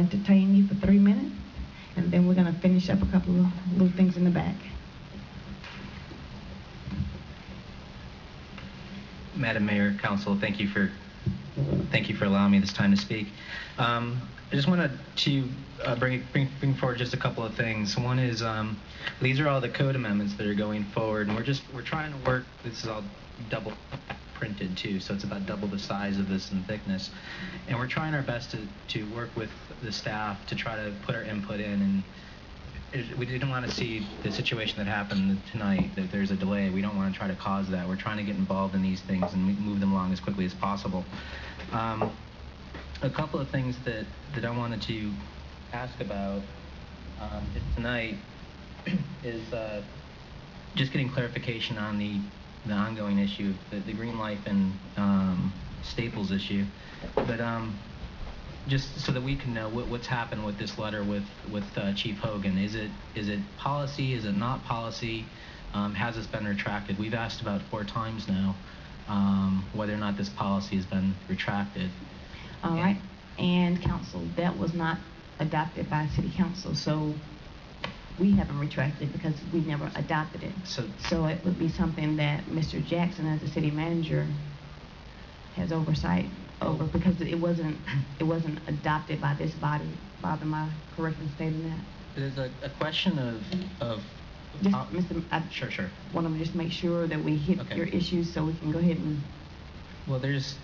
entertain you for 3 minutes, and then we're going to finish up a couple of little things in the back. Madam Mayor, Council, thank you for allowing me this time to speak. I just wanted to bring forward just a couple of things. One is these are all the code amendments that are going forward, and we're trying to work. This is all double printed too, so it's about double the size of this in thickness, and we're trying our best to work with the staff to try to put our input in. And we didn't want to see the situation that happened tonight, that there's a delay. We don't want to try to cause that. We're trying to get involved in these things and move them along as quickly as possible. A couple of things that I wanted to ask about tonight is just getting clarification on the ongoing issue, the Green Life and Staples issue. But just so that we can know what's happened with this letter with Chief Hogan. Is it policy? Is it not policy? Has this been retracted? We've asked about 4 times now whether or not this policy has been retracted. All right. And Council, that was not adopted by City Council, so we haven't retracted because we never adopted it. So it would be something that Mr. Jackson, as the city manager, has oversight over, because it wasn't adopted by this body. Bob, am I correct in stating that? There's a question of just, Mr. Sure. Want to just make sure that we hit your issues so we can go ahead and. Well, there's,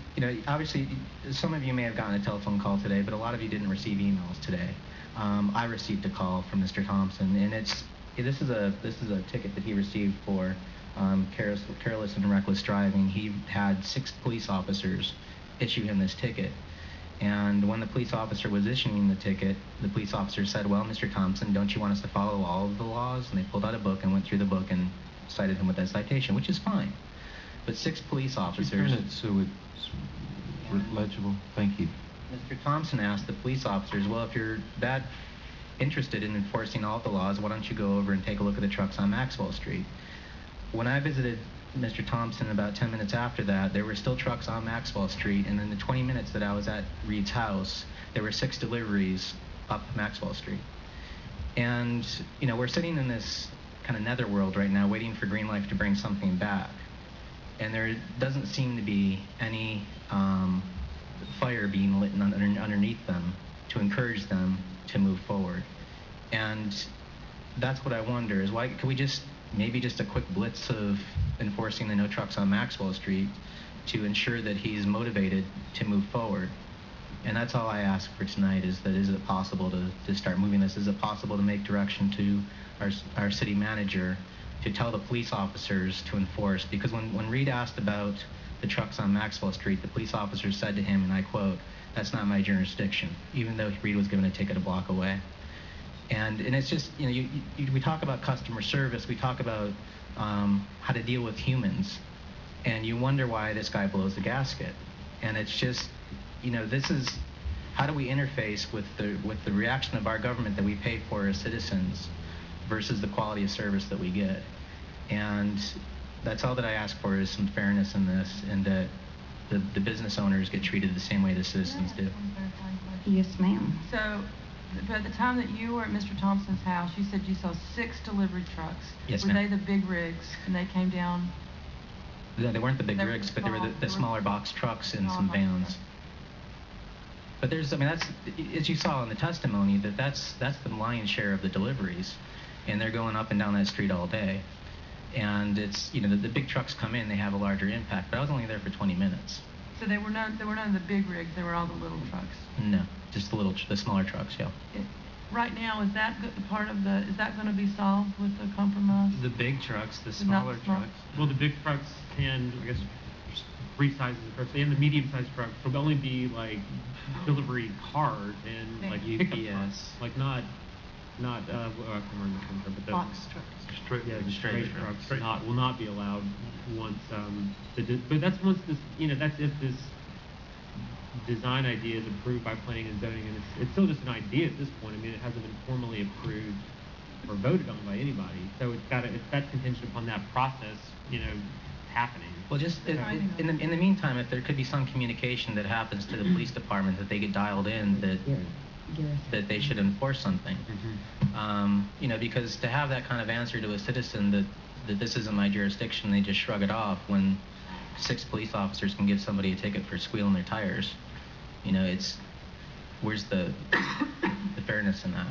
obviously, some of you may have gotten a telephone call today, but a lot of you didn't receive emails today. I received a call from Mr. Thompson, and this is a ticket that he received for careless and reckless driving. He had 6 police officers issue him this ticket, and when the police officer was issuing the ticket, the police officer said, "Well, Mr. Thompson, don't you want us to follow all of the laws?" And they pulled out a book and went through the book and cited him with that citation, which is fine. But 6 police officers. So it's legible. Thank you. Mr. Thompson asked the police officers, "Well, if you're that interested in enforcing all the laws, why don't you go over and take a look at the trucks on Maxwell Street?" When I visited Mr. Thompson about 10 minutes after that, there were still trucks on Maxwell Street, and in the 20 minutes that I was at Reed's house, there were 6 deliveries up Maxwell Street. And, we're sitting in this kind of netherworld right now, waiting for Green Life to bring something back. And there doesn't seem to be any fire being lit underneath them to encourage them to move forward. And that's what I wonder, is why could we maybe just a quick blitz of enforcing the no trucks on Maxwell Street to ensure that he's motivated to move forward. And that's all I ask for tonight, is it possible to start moving this? Is it possible to make direction to our city manager to tell the police officers to enforce? Because when Reed asked about the trucks on Maxwell Street, the police officer said to him, and I quote, "That's not my jurisdiction," even though Reed was given a ticket a block away. And it's just, we talk about customer service, we talk about how to deal with humans, and you wonder why this guy blows the gasket. And it's just, this is, how do we interface with the reaction of our government that we pay for as citizens versus the quality of service that we get? And that's all that I ask for, is some fairness in this, and that the business owners get treated the same way the citizens do. Yes, ma'am. So, at the time that you were at Mr. Thompson's house, you said you saw 6 delivery trucks. Yes, ma'am. Were they the big rigs, and they came down? No, they weren't the big rigs, but they were the smaller box trucks and some vans. But there's, that's, as you saw in the testimony, that's the lion's share of the deliveries, and they're going up and down that street all day. And it's, the big trucks come in, they have a larger impact, but I was only there for 20 minutes. So they were none of the big rigs, they were all the little trucks? No, just the smaller trucks, yeah. Right now, is that going to be solved with the compromise? The big trucks, the smaller trucks. Well, the big trucks and, I guess, 3 sizes of trucks, and the medium-sized trucks will only be like delivery cars and like UPS. Like not I can't remember the term, but the box trucks. The straight trucks will not be allowed once but that's once this, that's if this design idea is approved by planning and zoning, and it's still just an idea at this point. I mean, it hasn't been formally approved or voted on by anybody, so that's contingent upon that process, happening. Well, just in the meantime, if there could be some communication that happens to the police department, that they get dialed in, that that they should enforce something. You know, because to have that kind of answer to a citizen that this isn't my jurisdiction, they just shrug it off when 6 police officers can give somebody a ticket for squealing their tires. You know, where's the fairness in that?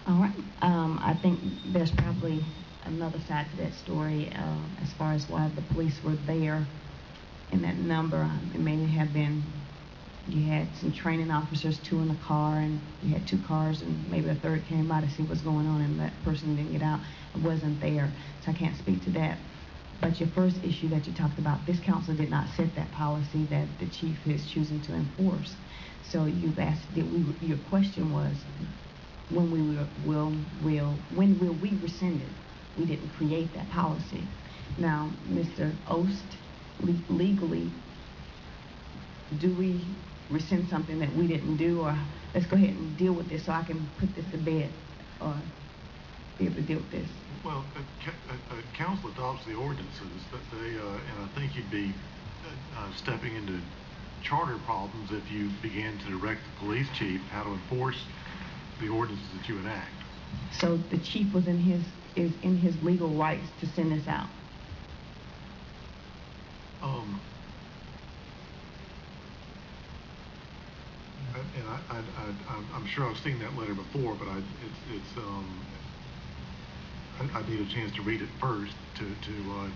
All right. I think there's probably another side to that story as far as why the police were there in that number. It may have been you had some training officers, 2 in the car, and you had 2 cars, and maybe a third came by to see what's going on, and that person didn't get out. It wasn't there, so I can't speak to that. But your first issue that you talked about, this council did not set that policy that the chief is choosing to enforce. So you've asked, your question was, when will we rescind it? We didn't create that policy. Now, Mr. Oast, legally, do we rescind something that we didn't do, or let's go ahead and deal with this so I can put this to bed, or be able to deal with this? Well, council adopts the ordinances that they, and I think you'd be stepping into charter problems if you began to direct the police chief how to enforce the ordinances that you enact. So the chief was is in his legal rights to send this out. And I'm sure I've seen that letter before, but I need a chance to read it first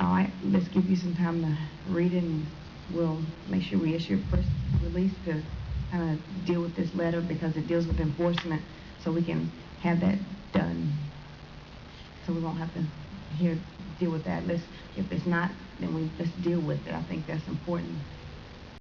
All right, let's give you some time to read it, and we'll make sure we issue a first release to kind of deal with this letter, because it deals with enforcement, so we can have that done. So we won't have to deal with that. If it's not, then let's deal with it. I think that's important.